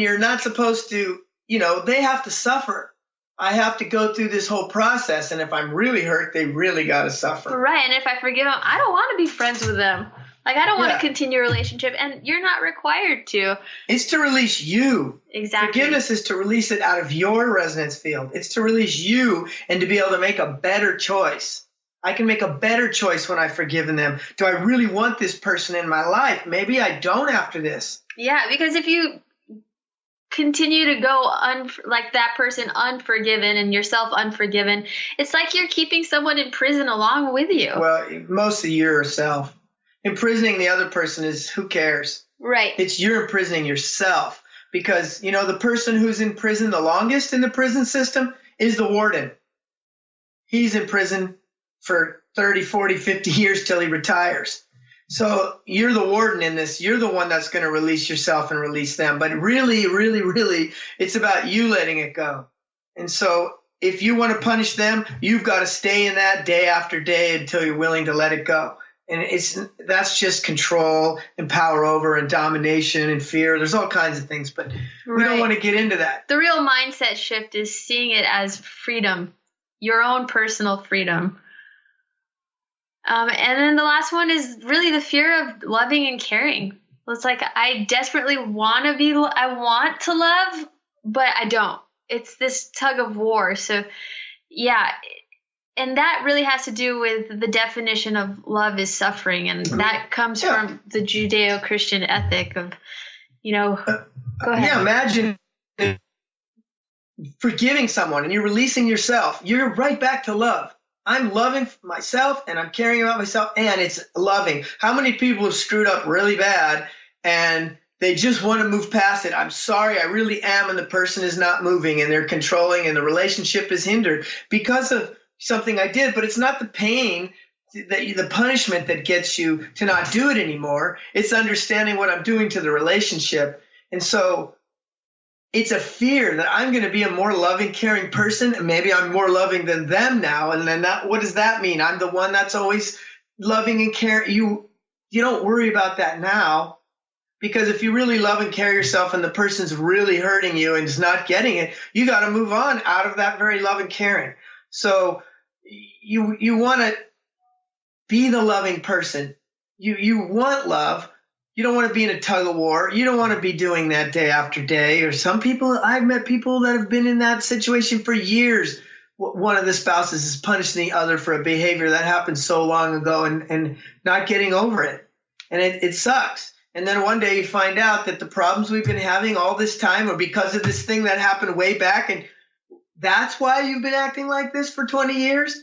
you're not supposed to. You know, they have to suffer. I have to go through this whole process, and if I'm really hurt, they really got to suffer. Right, and if I forgive them, I don't want to be friends with them. Like, I don't want to continue a relationship, and you're not required to. It's to release you. Exactly. Forgiveness is to release it out of your resonance field. It's to release you and to be able to make a better choice. I can make a better choice when I've forgiven them. Do I really want this person in my life? Maybe I don't after this. Yeah, because if you continue to go like that person unforgiven and yourself unforgiven, it's like you're keeping someone in prison along with you. Well, mostly yourself. Imprisoning the other person is, who cares? Right. It's you're imprisoning yourself, because, you know, the person who's in prison the longest in the prison system is the warden. He's in prison for 30, 40, 50 years till he retires. So you're the warden in this. You're the one that's going to release yourself and release them. But really, really, really, it's about you letting it go. And so if you want to punish them, you've got to stay in that day after day until you're willing to let it go. And that's just control and power over and domination and fear. There's all kinds of things, but we don't want to get into that. The real mindset shift is seeing it as freedom, your own personal freedom. And then the last one is really the fear of loving and caring. It's like, I desperately want to love, but I don't. It's this tug of war. So yeah. And that really has to do with the definition of love is suffering. And that comes from the Judeo-Christian ethic of, you know, go ahead. Yeah, imagine forgiving someone and you're releasing yourself. You're right back to love. I'm loving myself and I'm caring about myself, and it's loving. How many people have screwed up really bad and they just want to move past it? I'm sorry, I really am, and the person is not moving and they're controlling and the relationship is hindered because of something I did. But it's not the pain, the punishment that gets you to not do it anymore. It's understanding what I'm doing to the relationship. And so it's a fear that I'm going to be a more loving, caring person. And maybe I'm more loving than them now. And then what does that mean? I'm the one that's always loving and caring. You don't worry about that now, because if you really love and care yourself and the person's really hurting you and is not getting it, you got to move on out of that very love and caring. So you want to be the loving person. You want love. You don't want to be in a tug of war. You don't want to be doing that day after day. Or some people, I've met people that have been in that situation for years. One of the spouses is punishing the other for a behavior that happened so long ago and not getting over it. And it sucks. And then one day you find out that the problems we've been having all this time are because of this thing that happened way back. And that's why you've been acting like this for 20 years.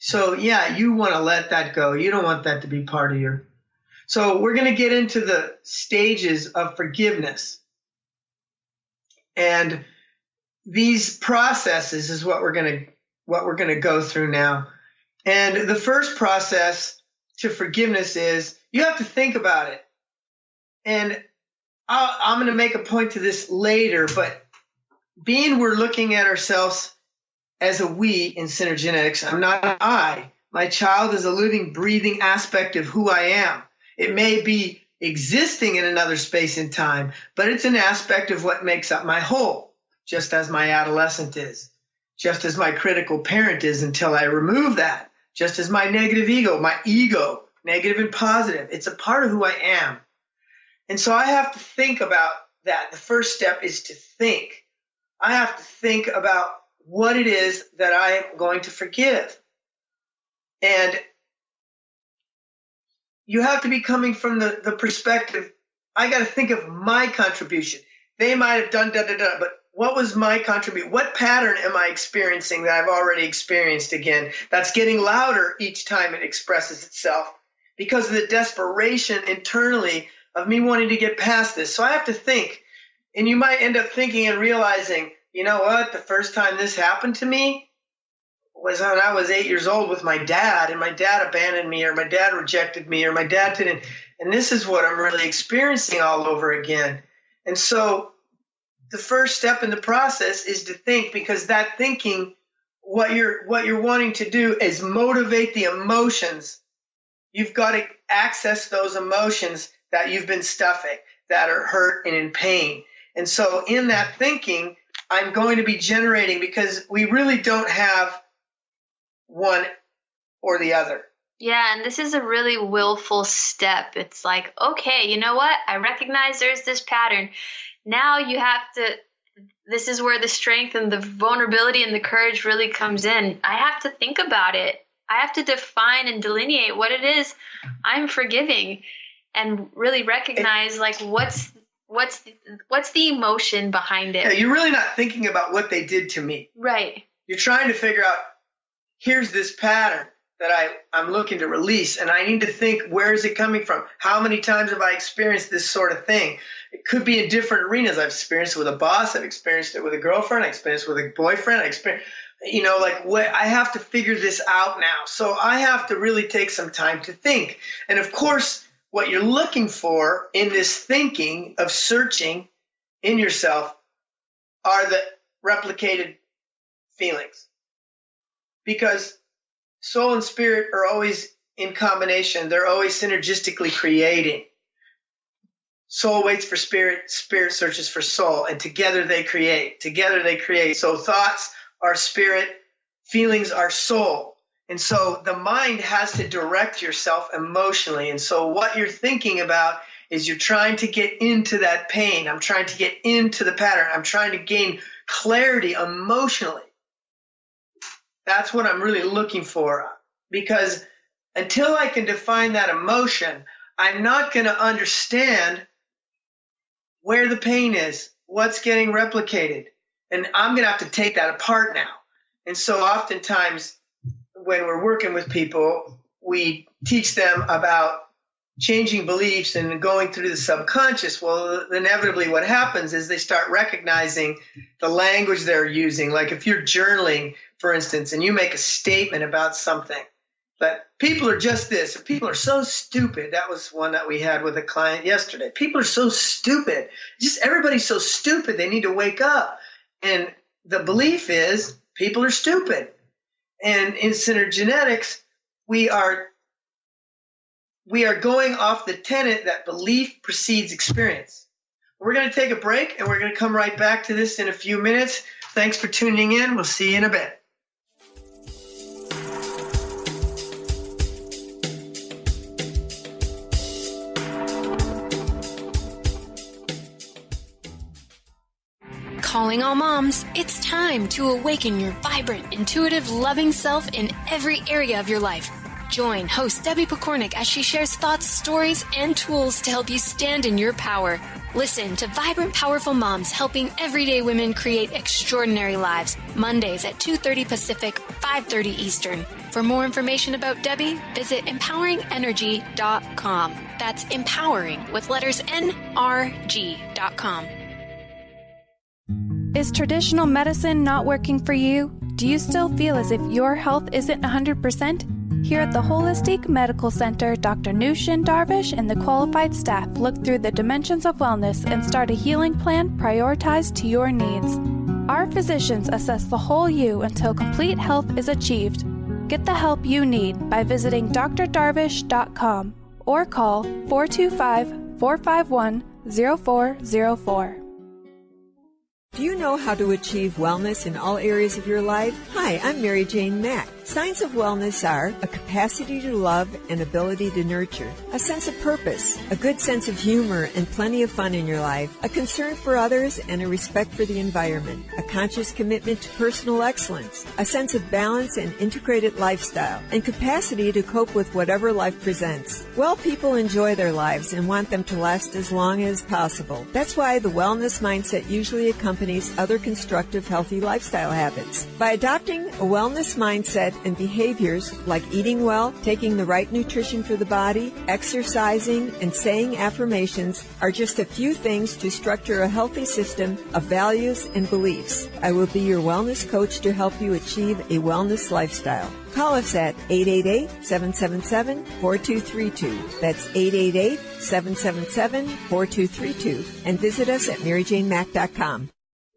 So yeah, you want to let that go. You don't want that to be part of your. So we're going to get into the stages of forgiveness. And these processes is what we're going to go through now. And the first process to forgiveness is you have to think about it. And I'm going to make a point to this later, but being we're looking at ourselves as a we in Synergenetics, I'm not an I. My child is a living, breathing aspect of who I am. It may be existing in another space and time, but it's an aspect of what makes up my whole, just as my adolescent is, just as my critical parent is until I remove that, just as my negative ego, negative and positive. It's a part of who I am. And so I have to think about that. The first step is to think. I have to think about what it is that I am going to forgive. And you have to be coming from the perspective, I got to think of my contribution. They might have done da-da-da, but what was my contribution? What pattern am I experiencing that I've already experienced again that's getting louder each time it expresses itself because of the desperation internally of me wanting to get past this? So I have to think. And you might end up thinking and realizing, you know what, the first time this happened to me was when I was 8 years old with my dad, and my dad abandoned me, or my dad rejected me, or my dad didn't. And this is what I'm really experiencing all over again. And so the first step in the process is to think, because that thinking, what you're wanting to do is motivate the emotions. You've got to access those emotions that you've been stuffing, that are hurt and in pain. And so in that thinking, I'm going to be generating, because we really don't have one or the other. Yeah, and this is a really willful step. It's like, okay, you know what? I recognize there's this pattern. Now you have to, this is where the strength and the vulnerability and the courage really comes in. I have to think about it. I have to define and delineate what it is I'm forgiving, and really recognize like what's the emotion behind it. Yeah, you're really not thinking about what they did to me. Right. You're trying to figure out, here's this pattern that I'm looking to release, and I need to think, where is it coming from? How many times have I experienced this sort of thing? It could be in different arenas. I've experienced it with a boss. I've experienced it with a girlfriend. I experienced it with a boyfriend. I have to figure this out now. So I have to really take some time to think. And of course, what you're looking for in this thinking of searching in yourself are the replicated feelings. Because soul and spirit are always in combination. They're always synergistically creating. Soul waits for spirit, spirit searches for soul, and together they create. Together they create. So thoughts are spirit, feelings are soul. And so the mind has to direct yourself emotionally. And so what you're thinking about is you're trying to get into that pain. I'm trying to get into the pattern. I'm trying to gain clarity emotionally. That's what I'm really looking for. Because until I can define that emotion, I'm not going to understand where the pain is, what's getting replicated. And I'm going to have to take that apart now. And so oftentimes when we're working with people, we teach them about changing beliefs and going through the subconscious. Well, inevitably what happens is they start recognizing the language they're using. Like if you're journaling, for instance, and you make a statement about something, but people are just this, or people are so stupid. That was one that we had with a client yesterday. People are so stupid. Just everybody's so stupid. They need to wake up. And the belief is people are stupid. And in Synergenetics, we are going off the tenet that belief precedes experience. We're going to take a break, and we're going to come right back to this in a few minutes. Thanks for tuning in. We'll see you in a bit. Calling all moms, it's time to awaken your vibrant, intuitive, loving self in every area of your life. Join host Debbie Pokornik as she shares thoughts, stories, and tools to help you stand in your power. Listen to Vibrant, Powerful Moms helping everyday women create extraordinary lives. Mondays at 2:30 Pacific, 5:30 Eastern. For more information about Debbie, visit empoweringenergy.com. That's empowering with letters NRG.com. Is traditional medicine not working for you? Do you still feel as if your health isn't 100%? Here at the Holistic Medical Center, Dr. Nushin Darvish and the qualified staff look through the dimensions of wellness and start a healing plan prioritized to your needs. Our physicians assess the whole you until complete health is achieved. Get the help you need by visiting drdarvish.com or call 425-451-0404. Do you know how to achieve wellness in all areas of your life? Hi, I'm Mary Jane Mack. Signs of wellness are a capacity to love and ability to nurture, a sense of purpose, a good sense of humor and plenty of fun in your life, a concern for others and a respect for the environment, a conscious commitment to personal excellence, a sense of balance and integrated lifestyle, and capacity to cope with whatever life presents. Well, people enjoy their lives and want them to last as long as possible. That's why the wellness mindset usually accompanies other constructive, healthy lifestyle habits. By adopting a wellness mindset and behaviors like eating well, taking the right nutrition for the body, exercising, and saying affirmations are just a few things to structure a healthy system of values and beliefs. I will be your wellness coach to help you achieve a wellness lifestyle. Call us at 888-777-4232. That's 888-777-4232. And visit us at maryjanemack.com.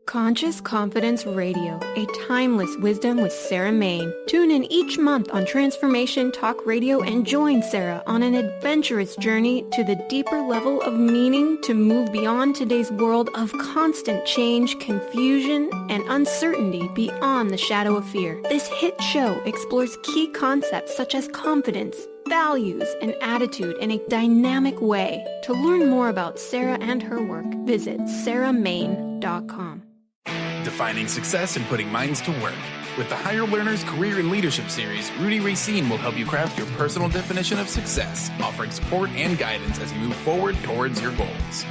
Conscious Confidence Radio, a timeless wisdom with Sarah Main. Tune in each month on Transformation Talk Radio and join Sarah on an adventurous journey to the deeper level of meaning to move beyond today's world of constant change, confusion, and uncertainty beyond the shadow of fear. This hit show explores key concepts such as confidence, values, and attitude in a dynamic way. To learn more about Sarah and her work, visit sarahmain.com. Defining success and putting minds to work. With the Higher Learners Career and Leadership Series, Rudy Racine will help you craft your personal definition of success, offering support and guidance as you move forward towards your goals.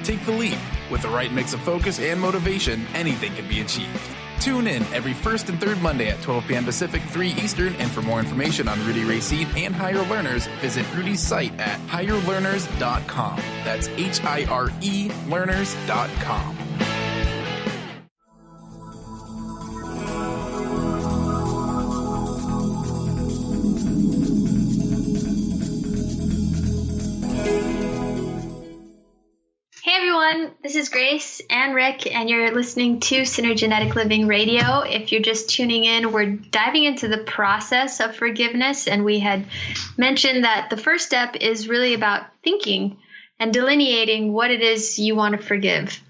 Take the leap. With the right mix of focus and motivation, anything can be achieved. Tune in every first and third Monday at 12 p.m. Pacific, 3 Eastern, and for more information on Rudy Racine and Higher Learners, visit Rudy's site at higherlearners.com. That's HIRE learners.com. This is Grace and Rick, and you're listening to Synergenetic Living Radio. If you're just tuning in, we're diving into the process of forgiveness, and we had mentioned that the first step is really about thinking and delineating what it is you want to forgive.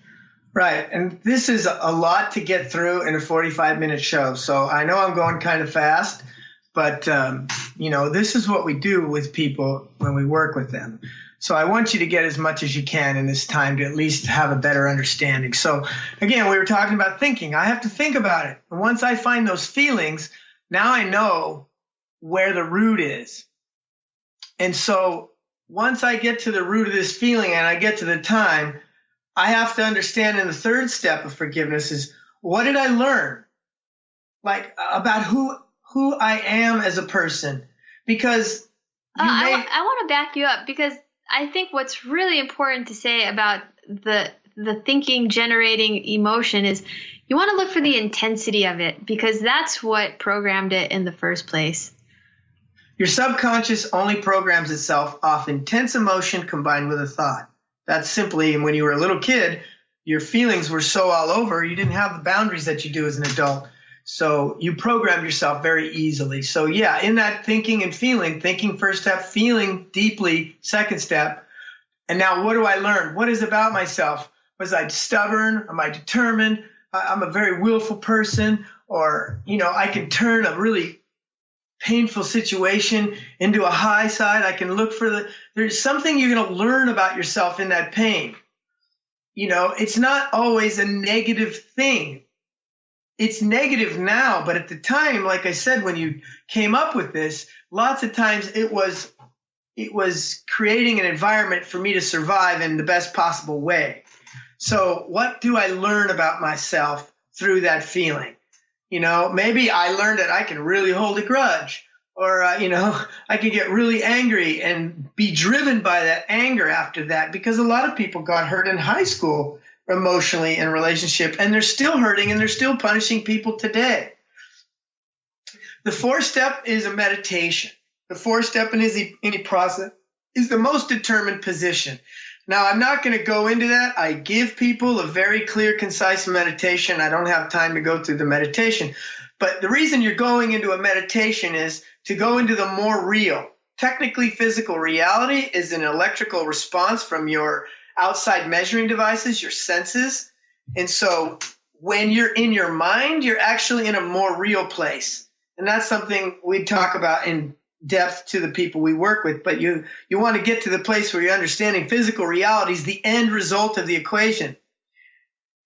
Right, and this is a lot to get through in a 45-minute show, so I know I'm going kind of fast, but, this is what we do with people when we work with them. So I want you to get as much as you can in this time to at least have a better understanding. So again, we were talking about thinking. I have to think about it. And once I find those feelings, now I know where the root is. And so once I get to the root of this feeling and I get to the time, I have to understand in the third step of forgiveness is, what did I learn? Like about who I am as a person? Because I want to back you up, because I think what's really important to say about the thinking generating emotion is you want to look for the intensity of it, because that's what programmed it in the first place. Your subconscious only programs itself off intense emotion combined with a thought. That's simply, and when you were a little kid, your feelings were so all over, you didn't have the boundaries that you do as an adult. So you programmed yourself very easily. So yeah, in that thinking and feeling, thinking first step, feeling deeply second step. And now what do I learn? What is about myself? Was I stubborn? Am I determined? I'm a very willful person, or, I can turn a really painful situation into a high side. I can look for there's something you're going to learn about yourself in that pain. It's not always a negative thing. It's negative now, but at the time, like I said, when you came up with this, lots of times it was creating an environment for me to survive in the best possible way. So what do I learn about myself through that feeling? Maybe I learned that I can really hold a grudge, or, I can get really angry and be driven by that anger after that, because a lot of people got hurt in high school emotionally in relationship, and they're still hurting and they're still punishing people today. The fourth step is a meditation. The fourth step in any process is the most determined position. Now, I'm not going to go into that. I give people a very clear, concise meditation. I don't have time to go through the meditation. But the reason you're going into a meditation is to go into the more real. Technically, physical reality is an electrical response from your outside measuring devices, your senses. And so when you're in your mind, you're actually in a more real place. And that's something we talk about in depth to the people we work with. But you want to get to the place where you're understanding physical reality is the end result of the equation.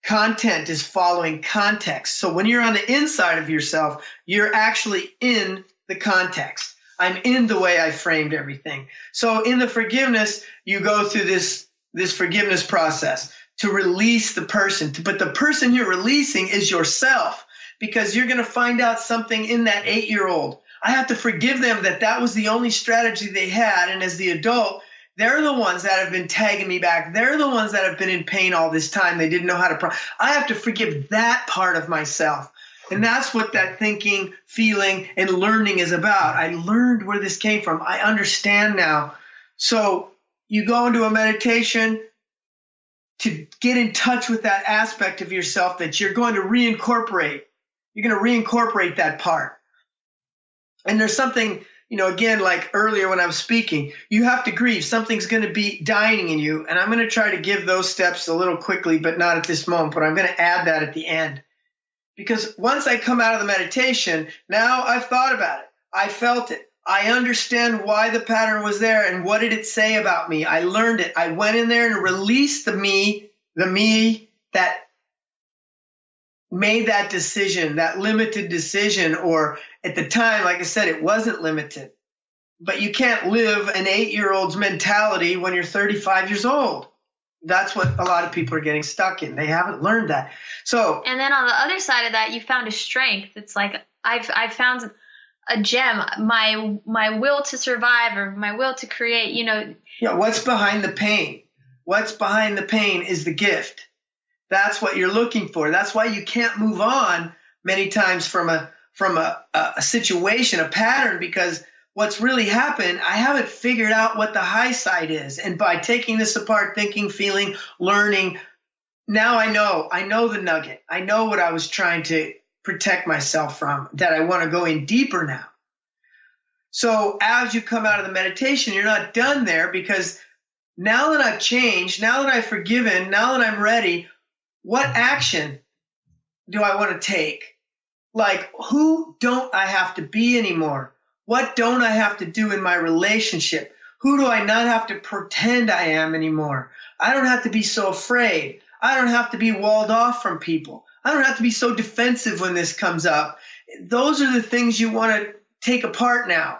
Content is following context. So when you're on the inside of yourself, you're actually in the context. I'm in the way I framed everything. So in the forgiveness, you go through this forgiveness process to release the person. But the person you're releasing is yourself, because you're going to find out something in that 8-year-old. I have to forgive them that was the only strategy they had. And as the adult, they're the ones that have been tagging me back. They're the ones that have been in pain all this time. They didn't know how to. I have to forgive that part of myself. And that's what that thinking, feeling, and learning is about. I learned where this came from. I understand now. So you go into a meditation to get in touch with that aspect of yourself that you're going to reincorporate. You're going to reincorporate that part. And there's something, again, like earlier when I was speaking, you have to grieve. Something's going to be dying in you. And I'm going to try to give those steps a little quickly, but not at this moment. But I'm going to add that at the end. Because once I come out of the meditation, now I've thought about it. I felt it. I understand why the pattern was there and what did it say about me. I learned it. I went in there and released the me that made that decision, that limited decision, or at the time, like I said, it wasn't limited. But you can't live an 8-year-old's mentality when you're 35 years old. That's what a lot of people are getting stuck in. They haven't learned that. So, and then on the other side of that, you found a strength. It's like I've found a gem, my will to survive or my will to create, Yeah, what's behind the pain? What's behind the pain is the gift. That's what you're looking for. That's why you can't move on many times from a situation, a pattern, because what's really happened, I haven't figured out what the high side is. And by taking this apart, thinking, feeling, learning, now I know the nugget. I know what I was trying to protect myself from, that I want to go in deeper now. So as you come out of the meditation, you're not done there, because now that I've changed, now that I've forgiven, now that I'm ready, what action do I want to take? Like, who don't I have to be anymore? What don't I have to do in my relationship? Who do I not have to pretend I am anymore? I don't have to be so afraid. I don't have to be walled off from people. I don't have to be so defensive when this comes up. Those are the things you want to take apart now.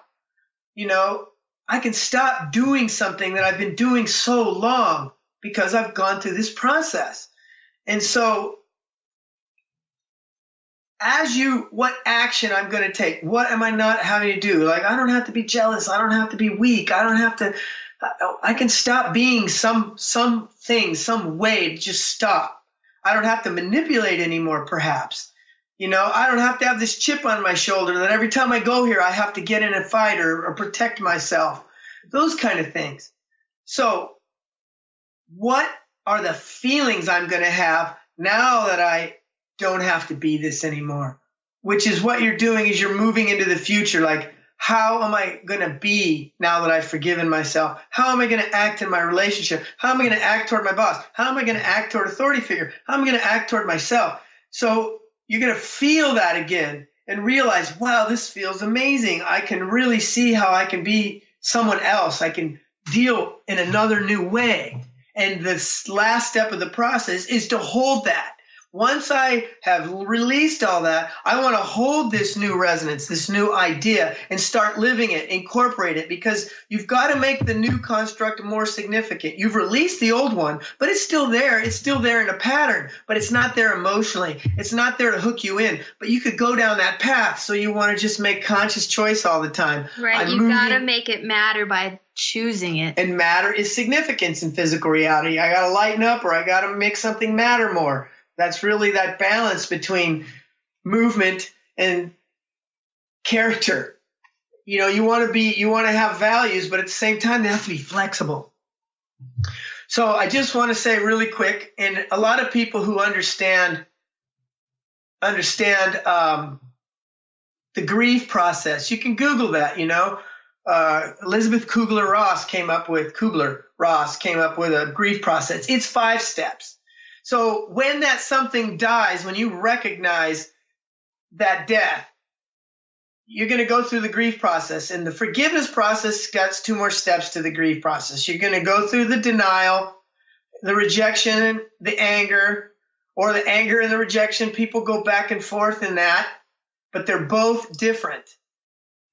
I can stop doing something that I've been doing so long because I've gone through this process. And so what action I'm going to take? What am I not having to do? Like, I don't have to be jealous. I don't have to be weak. I can stop being some thing, some way to just stop. I don't have to manipulate anymore, perhaps. I don't have to have this chip on my shoulder that every time I go here, I have to get in a fight or protect myself. Those kind of things. So what are the feelings I'm going to have now that I don't have to be this anymore? Which is what you're doing, is you're moving into the future. Like, how am I going to be now that I've forgiven myself? How am I going to act in my relationship? How am I going to act toward my boss? How am I going to act toward authority figure? How am I going to act toward myself? So you're going to feel that again and realize, wow, this feels amazing. I can really see how I can be someone else. I can deal in another new way. And this last step of the process is to hold that. Once I have released all that, I want to hold this new resonance, this new idea, and start living it, incorporate it, because you've got to make the new construct more significant. You've released the old one, but it's still there. It's still there in a pattern, but it's not there emotionally. It's not there to hook you in, but you could go down that path. So you want to just make conscious choice all the time. Right. You got to make it matter by choosing it. And matter is significance in physical reality. I got to lighten up, or I got to make something matter more. That's really that balance between movement and character. You want to have values, but at the same time, they have to be flexible. So I just want to say really quick, and a lot of people who understand the grief process, you can Google that, Elizabeth Kubler-Ross came up with a grief process. It's 5 steps. So when that something dies, when you recognize that death, you're going to go through the grief process. And the forgiveness process got 2 more steps to the grief process. You're going to go through the denial, the rejection, the anger, or the anger and the rejection. People go back and forth in that, but they're both different.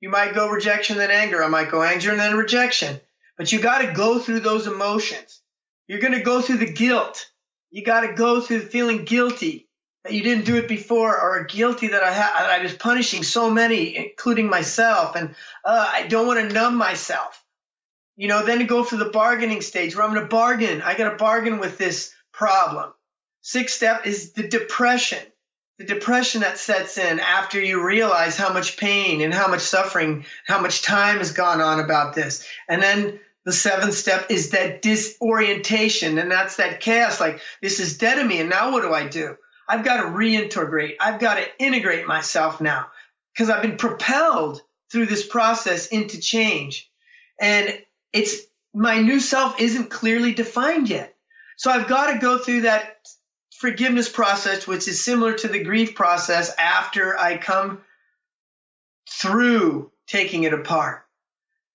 You might go rejection, then anger. I might go anger and then rejection. But you got to go through those emotions. You're going to go through the guilt. You got to go through feeling guilty. that you didn't do it before, or are guilty that I was punishing so many, including myself, and I don't want to numb myself. Then to go through the bargaining stage where I'm going to bargain. I got to bargain with this problem. 6th step is the depression. The depression that sets in after you realize how much pain and how much suffering, how much time has gone on about this. And then the 7th step is that disorientation, and that's that chaos, like this is dead to me, and now what do I do? I've got to reintegrate. I've got to integrate myself now because I've been propelled through this process into change. And my new self isn't clearly defined yet. So I've got to go through that forgiveness process, which is similar to the grief process after I come through taking it apart.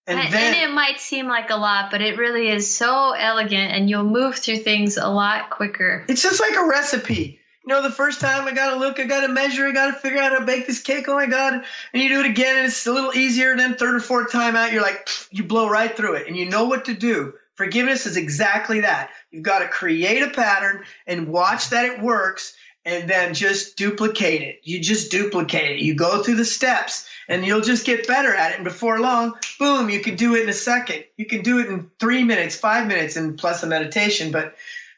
And it might seem like a lot, but it really is so elegant, and you'll move through things a lot quicker. It's just like a recipe. The first time I got to look, I got to measure, I got to figure out how to bake this cake. Oh my God. And you do it again and it's a little easier. And then 3rd or 4th time out, you're like, you blow right through it and you know what to do. Forgiveness is exactly that. You've got to create a pattern and watch that it works and then just duplicate it. You just duplicate it. You go through the steps and you'll just get better at it. And before long, boom, you can do it in a second. You can do it in 3 minutes, 5 minutes, and plus a meditation. But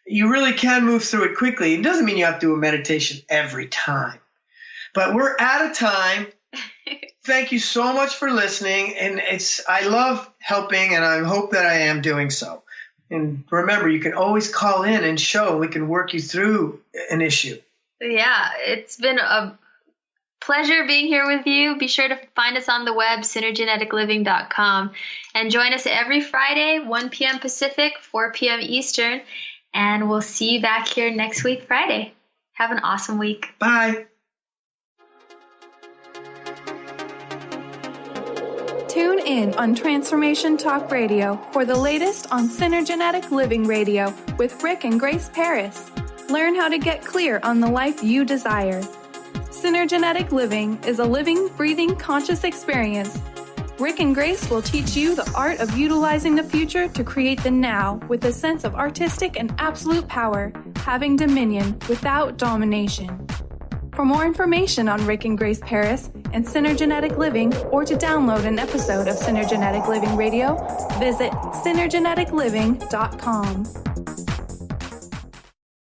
you really can move through it quickly. It doesn't mean you have to do a meditation every time. But we're out of time. Thank you so much for listening. And I love helping, and I hope that I am doing so. And remember, you can always call in and show. We can work you through an issue. Yeah, it's been a pleasure being here with you. Be sure to find us on the web, synergeneticliving.com. And join us every Friday, 1 p.m. Pacific, 4 p.m. Eastern. And we'll see you back here next week, Friday. Have an awesome week. Bye. Tune in on Transformation Talk Radio for the latest on Synergenetic Living Radio with Rick and Grace Paris. Learn how to get clear on the life you desire. Synergenetic Living is a living, breathing, conscious experience. Rick and Grace will teach you the art of utilizing the future to create the now with a sense of artistic and absolute power, having dominion without domination. For more information on Rick and Grace Paris and Synergenetic Living, or to download an episode of Synergenetic Living Radio, visit synergeneticliving.com.